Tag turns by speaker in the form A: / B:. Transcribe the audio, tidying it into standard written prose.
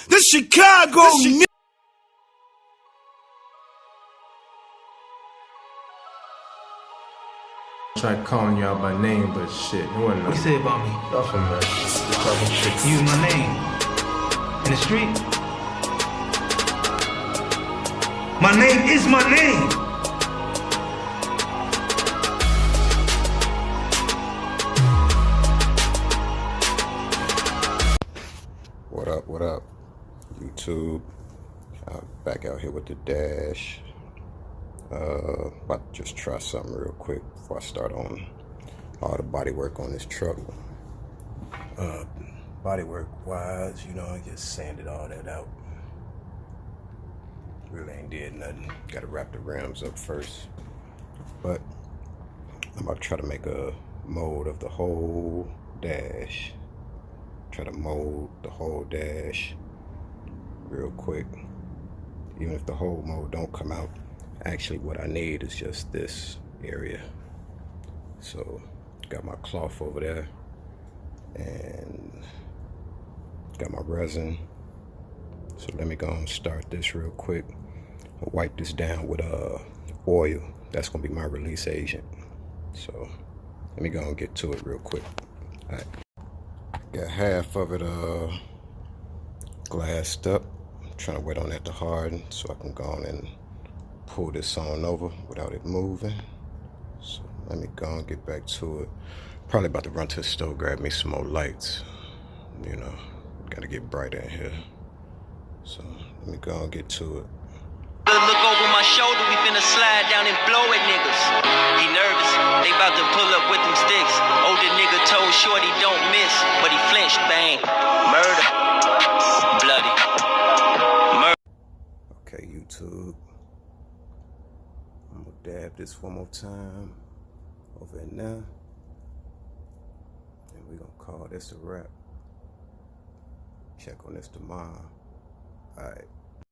A: The Chicago nigga.
B: Tried calling you out by name, but shit, it wasn't
C: What you say about me?
B: nothing, man. Just talking shit.
C: You my name. In the street? My name is my name!
D: What up, YouTube? Back out here with the dash. About to just try something real quick before I start on all the body work on this truck. Body work wise, you know, I just sanded all that out. Really ain't did nothing. Gotta wrap the rims up first. But I'm about to try to make a mold of the whole dash. Try to mold the whole dash real quick. Even if the whole mold don't come out, actually what I need is just this area. So got my cloth over there and got my resin. So let me go and start this real quick. I'll wipe this down with oil. That's gonna be my release agent. So let me go and get to it real quick. All right. Got half of it glassed up. I'm trying to wait on that to harden so I can go on and pull this on over without it moving. So let me go and get back to it. Probably about to run to the store, grab me some more lights. You know, gotta get brighter in here. So let me go and get to it.
E: Look over my shoulder, we finna slide down and blow at niggas. He nervous, they about to pull up with them sticks. Older nigga told Shorty don't miss, but he flinched, bang. Murder, bloody, murder.
D: Okay, YouTube. I'm gonna dab this one more time over in there. And we're gonna call this a wrap. Check on this tomorrow. All right.